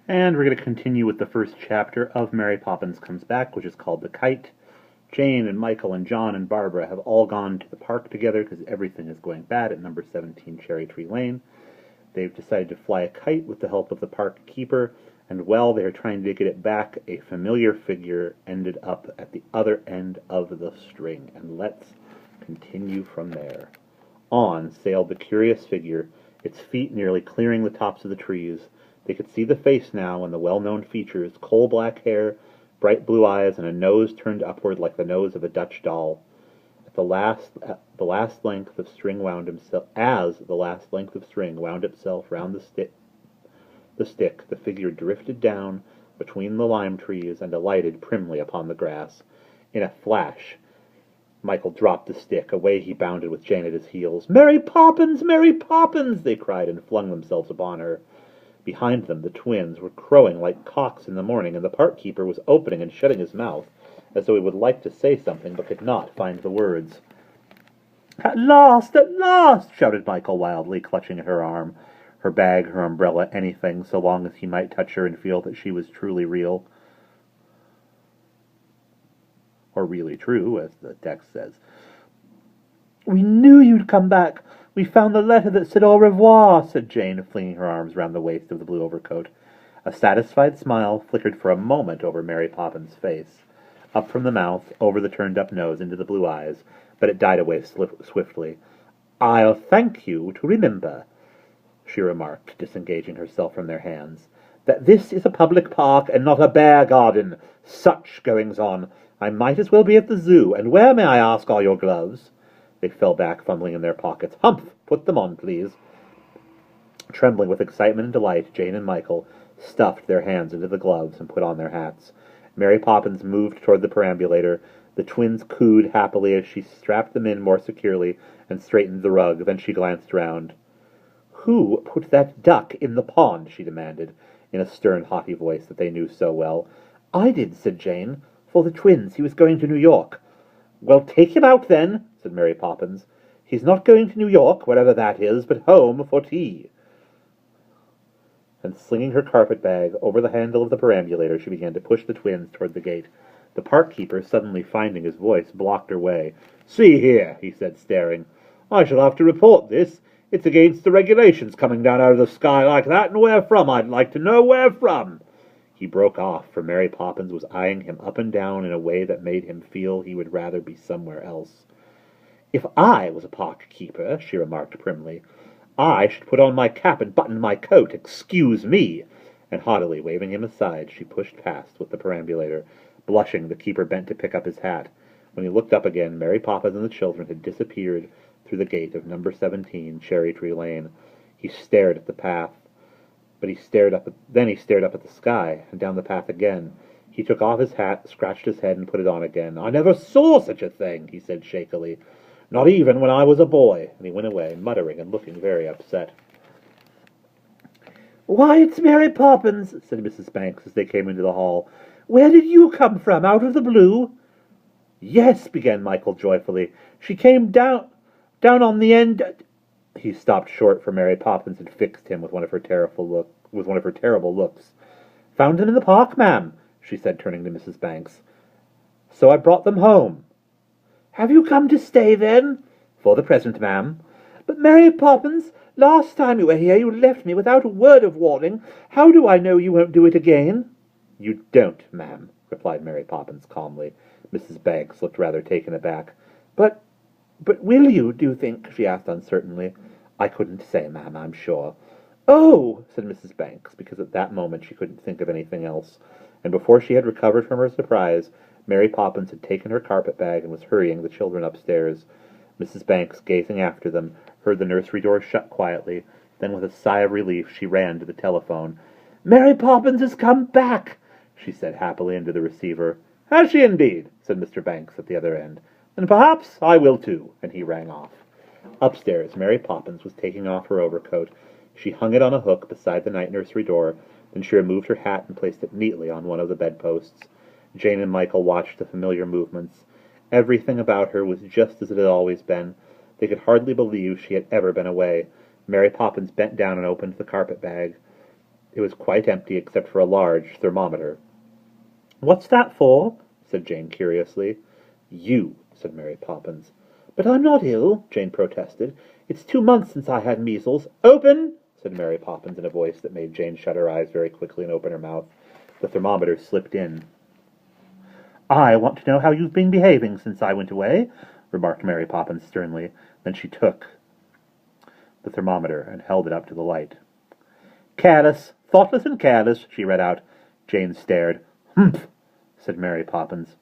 And we're going to continue with the first chapter of Mary Poppins Comes Back, which is called The Kite. Jane and Michael and John and Barbara have all gone to the park together because everything is going bad at number 17 Cherry Tree Lane. They've decided to fly a kite with the help of the park keeper, and while they are trying to get it back, a familiar figure ended up at the other end of the string. And let's continue from there. On sailed the curious figure, its feet nearly clearing the tops of the trees. They could see the face now and the well-known features, coal-black hair, bright blue eyes, and a nose turned upward like the nose of a Dutch doll. As the last length of string wound itself round the stick, the figure drifted down between the lime trees and alighted primly upon the grass. In a flash, Michael dropped the stick. Away he bounded with Jane at his heels. "Mary Poppins! Mary Poppins!" they cried and flung themselves upon her. Behind them, the twins were crowing like cocks in the morning, and the park keeper was opening and shutting his mouth, as though he would like to say something, but could not find the words. "At last! At last!" shouted Michael wildly, clutching at her arm, her bag, her umbrella, anything, so long as he might touch her and feel that she was truly real. Or really true, as the text says. "We knew you'd come back. We found the letter that said au revoir," said Jane, flinging her arms round the waist of the blue overcoat. A satisfied smile flickered for a moment over Mary Poppins' face, up from the mouth, over the turned-up nose, into the blue eyes, but it died away swiftly. "I'll thank you to remember," she remarked, disengaging herself from their hands, "that this is a public park and not a bear garden. Such goings-on! I might as well be at the zoo. And where, may I ask, are your gloves?" They fell back, fumbling in their pockets. "Humph! Put them on, please." Trembling with excitement and delight, Jane and Michael stuffed their hands into the gloves and put on their hats. Mary Poppins moved toward the perambulator. The twins cooed happily as she strapped them in more securely and straightened the rug. Then she glanced round. "Who put that duck in the pond?" she demanded, in a stern, haughty voice that they knew so well. "I did," said Jane. "For the twins. He was going to New York." "Well, take him out, then," said Mary Poppins. "He's not going to New York, wherever that is, but home for tea." And slinging her carpet-bag over the handle of the perambulator, she began to push the twins toward the gate. The park-keeper, suddenly finding his voice, blocked her way. "See here," he said, staring. "I shall have to report this. It's against the regulations coming down out of the sky like that, and where from? I'd like to know where from." He broke off, for Mary Poppins was eyeing him up and down in a way that made him feel he would rather be somewhere else. "If I was a park-keeper," she remarked primly, "I should put on my cap and button my coat. Excuse me." And haughtily waving him aside, she pushed past with the perambulator. Blushing, the keeper bent to pick up his hat. When he looked up again, Mary Poppins and the children had disappeared through the gate of number 17, Cherry Tree Lane. He stared at the path. But he stared up at the sky, and down the path again. He took off his hat, scratched his head, and put it on again. "I never saw such a thing," he said shakily. "Not even when I was a boy." And he went away, muttering and looking very upset. "Why, it's Mary Poppins," said Mrs. Banks as they came into the hall. "Where did you come from, out of the blue?" "Yes," began Michael joyfully. "She came down on the end—" He stopped short, for Mary Poppins had fixed him with one of her terrible looks. "Found them in the park, ma'am," she said, turning to Mrs. Banks. "So I brought them home." "Have you come to stay, then?" "For the present, ma'am." "But, Mary Poppins, last time you were here you left me without a word of warning. How do I know you won't do it again?" "You don't, ma'am," replied Mary Poppins calmly. Mrs. Banks looked rather taken aback. But will you, do you think?" she asked uncertainly. "I couldn't say, ma'am, I'm sure." "Oh," said Mrs. Banks, because at that moment she couldn't think of anything else. And before she had recovered from her surprise, Mary Poppins had taken her carpet-bag and was hurrying the children upstairs. Mrs. Banks, gazing after them, heard the nursery door shut quietly. Then, with a sigh of relief, she ran to the telephone. "Mary Poppins has come back," she said happily into the receiver. "Has she indeed?" said Mr. Banks at the other end. "Then perhaps I will too," and he rang off. Upstairs, Mary Poppins was taking off her overcoat. She hung it on a hook beside the night nursery door. Then she removed her hat and placed it neatly on one of the bedposts. Jane and Michael watched the familiar movements. Everything about her was just as it had always been. They could hardly believe she had ever been away. Mary Poppins bent down and opened the carpet-bag. It was quite empty except for a large thermometer. "What's that for?" said Jane curiously. "You," said Mary Poppins. "But I'm not ill," Jane protested. "It's 2 months since I had measles." "Open!" said Mary Poppins in a voice that made Jane shut her eyes very quickly and open her mouth. The thermometer slipped in. "I want to know how you've been behaving since I went away," remarked Mary Poppins sternly. Then she took the thermometer and held it up to the light. "Careless, thoughtless and careless," she read out. Jane stared. "Humph!" said Mary Poppins,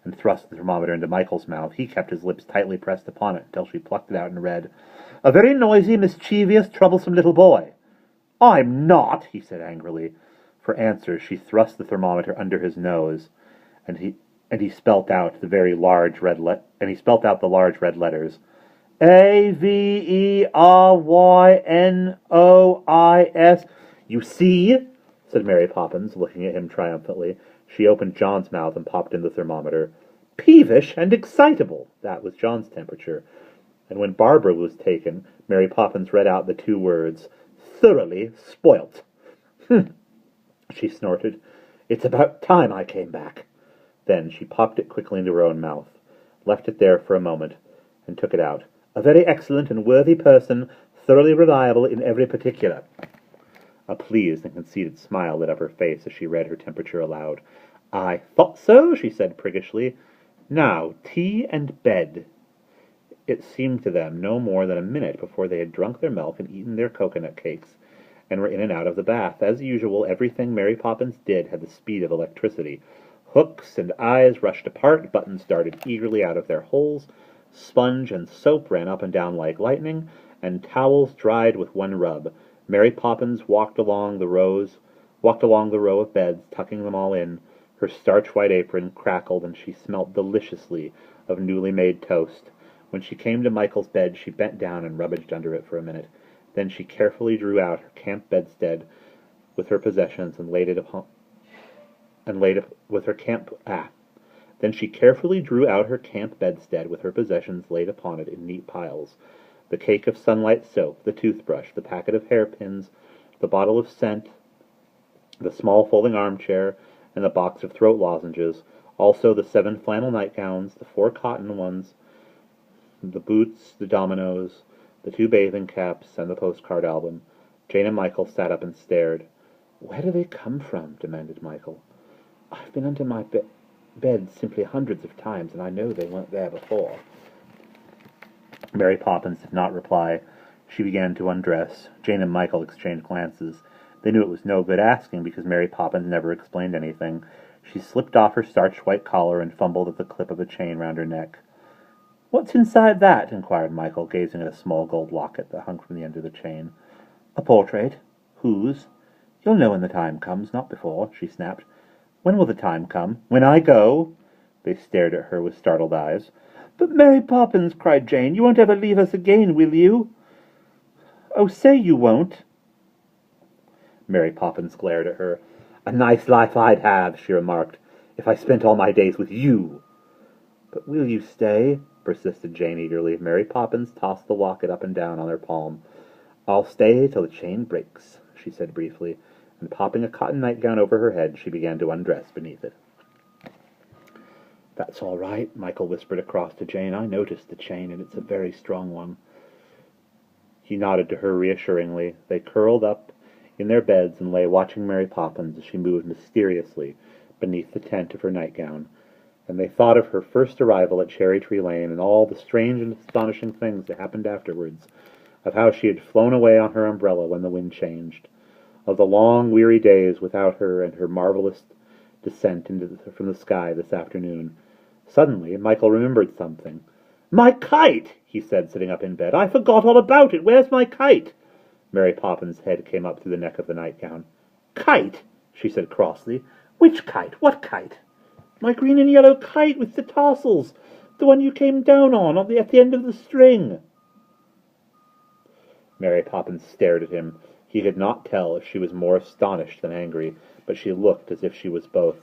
and thrust the thermometer into Michael's mouth. He kept his lips tightly pressed upon it until she plucked it out and read, "A very noisy, mischievous, troublesome little boy." "I'm not," he said angrily. For answer, she thrust the thermometer under his nose, and he spelt out the large red letters, AVERYNOIS. "You see?" said Mary Poppins, looking at him triumphantly. She opened John's mouth and popped in the thermometer. "Peevish and excitable." That was John's temperature. And when Barbara was taken, Mary Poppins read out the 2 words, "thoroughly spoilt." "Hm," she snorted. "It's about time I came back." Then she popped it quickly into her own mouth, left it there for a moment, and took it out. "A very excellent and worthy person, thoroughly reliable in every particular." A pleased and conceited smile lit up her face as she read her temperature aloud. "I thought so," she said priggishly. "Now, tea and bed." It seemed to them no more than a minute before they had drunk their milk and eaten their coconut cakes, and were in and out of the bath. As usual, everything Mary Poppins did had the speed of electricity. Hooks and eyes rushed apart, buttons darted eagerly out of their holes, sponge and soap ran up and down like lightning, and towels dried with one rub. Mary Poppins walked along the row of beds, tucking them all in. Her starch-white apron crackled, and she smelt deliciously of newly made toast. When she came to Michael's bed, she bent down and rummaged under it for a minute. Then she carefully drew out her camp bedstead with her possessions and laid it upon Then she carefully drew out her camp bedstead with her possessions laid upon it in neat piles. The cake of sunlight soap, the toothbrush, the packet of hairpins, the bottle of scent, the small folding armchair, and the box of throat lozenges, also the 7 flannel nightgowns, the 4 cotton ones, the boots, the dominoes, the 2 bathing caps, and the postcard album. Jane and Michael sat up and stared. "Where do they come from?" demanded Michael. "I've been under my bed simply hundreds of times, and I know they weren't there before." Mary Poppins did not reply. She began to undress. Jane and Michael exchanged glances. They knew it was no good asking, because Mary Poppins never explained anything. She slipped off her starch-white collar and fumbled at the clip of a chain round her neck. "What's inside that?" inquired Michael, gazing at a small gold locket that hung from the end of the chain. "A portrait." "Whose?" "You'll know when the time comes, not before," she snapped. "When will the time come?" "When I go." They stared at her with startled eyes. "But Mary Poppins," cried Jane, "you won't ever leave us again, will you?" "Oh, say you won't." Mary Poppins glared at her. "A nice life I'd have," she remarked, "if I spent all my days with you." "But will you stay?" persisted Jane eagerly. Mary Poppins tossed the locket up and down on her palm. "I'll stay till the chain breaks," she said briefly, and popping a cotton nightgown over her head, she began to undress beneath it. "That's all right," Michael whispered across to Jane. "I noticed the chain, and it's a very strong one." He nodded to her reassuringly. They curled up in their beds and lay watching Mary Poppins as she moved mysteriously beneath the tent of her nightgown, and they thought of her first arrival at Cherry Tree Lane and all the strange and astonishing things that happened afterwards, of how she had flown away on her umbrella when the wind changed, of the long, weary days without her and her marvelous descent from the sky this afternoon. Suddenly, Michael remembered something. "My kite!" he said, sitting up in bed. "I forgot all about it. Where's my kite?" Mary Poppins' head came up through the neck of the nightgown. "Kite?" she said crossly. "Which kite? What kite?" "My green and yellow kite with the tassels. The one you came down on at the end of the string." Mary Poppins stared at him. He could not tell if she was more astonished than angry, but she looked as if she was both,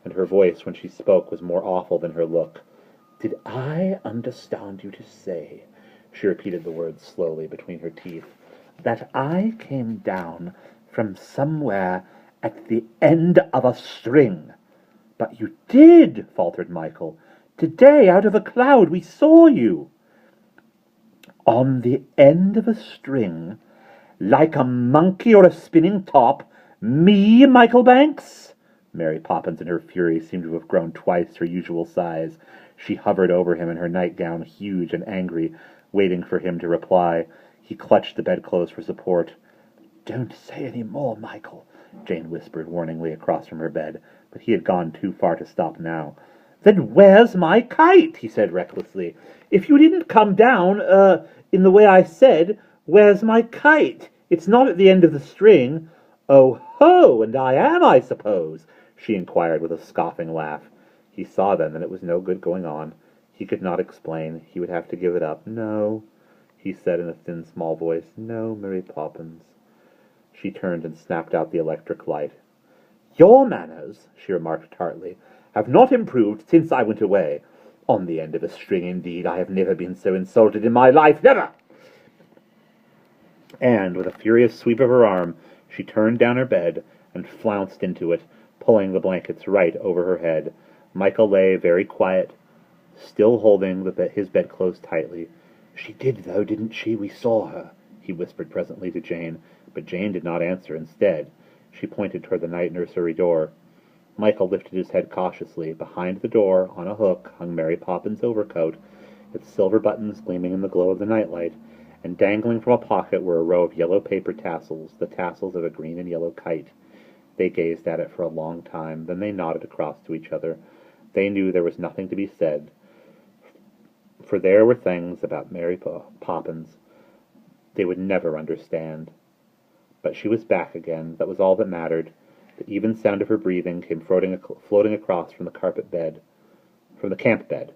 and her voice when she spoke was more awful than her look. "Did I understand you to say," she repeated the words slowly between her teeth, "that I came down From somewhere at the end of a string. But you did, faltered Michael. Today, out of a cloud, we saw you. On the end of a string, like a monkey or a spinning top, me, Michael Banks? Mary Poppins in her fury seemed to have grown twice her usual size. She hovered over him in her nightgown, huge and angry, waiting for him to reply. He clutched the bedclothes for support. Don't say any more, Michael, Jane whispered warningly across from her bed, but he had gone too far to stop now. Then where's my kite? He said recklessly. If you didn't come down, in the way I said, where's my kite? It's not at the end of the string. Oh ho, and I am, I suppose, she inquired with a scoffing laugh. He saw then that it was no good going on. He could not explain. He would have to give it up. No, he said in a thin, small voice. No, Mary Poppins. She turned and snapped out the electric light. Your manners, she remarked tartly, have not improved since I went away. On the end of a string, indeed. I have never been so insulted in my life. Never! And, with a furious sweep of her arm, she turned down her bed and flounced into it, pulling the blankets right over her head. Michael lay very quiet, still holding his bedclothes tightly. She did, though, didn't she? We saw her, he whispered presently to Jane, but Jane did not answer. Instead, she pointed toward the night nursery door. Michael lifted his head cautiously. Behind the door, on a hook, hung Mary Poppins' overcoat, its silver buttons gleaming in the glow of the nightlight, and dangling from a pocket were a row of yellow paper tassels, the tassels of a green and yellow kite. They gazed at it for a long time, then they nodded across to each other. They knew there was nothing to be said, for there were things about Mary Poppins they would never understand. But she was back again. That was all that mattered. The even sound of her breathing came floating across from the from the camp bed.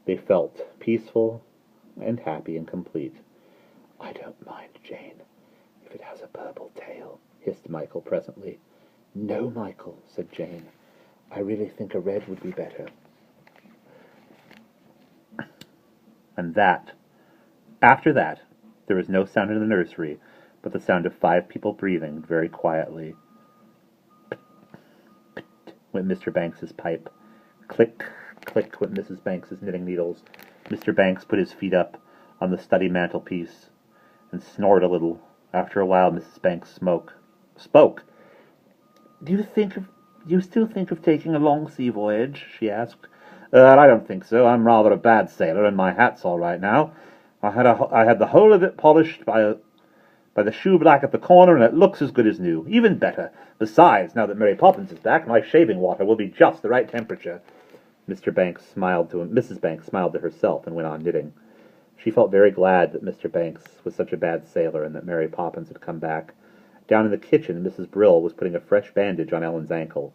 They felt peaceful and happy and complete. I don't mind, Jane, if it has a purple tail, hissed Michael presently. No, Michael, said Jane. I really think a red would be better. And after that, there was no sound in the nursery, but the sound of 5 people breathing very quietly. Went Mr. Banks's pipe. Click, click went Mrs. Banks's knitting needles. Mr. Banks put his feet up on the study mantelpiece and snored a little. After a while, Mrs. Banks spoke. Do you still think of taking a long sea voyage? She asked. I don't think so. I'm rather a bad sailor, and my hat's all right now. I had the whole of it polished by the shoeblack at the corner, and it looks as good as new. Even better. Besides, now that Mary Poppins is back, my shaving water will be just the right temperature. Mrs. Banks smiled to herself and went on knitting. She felt very glad that Mr. Banks was such a bad sailor and that Mary Poppins had come back. Down in the kitchen, Mrs. Brill was putting a fresh bandage on Ellen's ankle.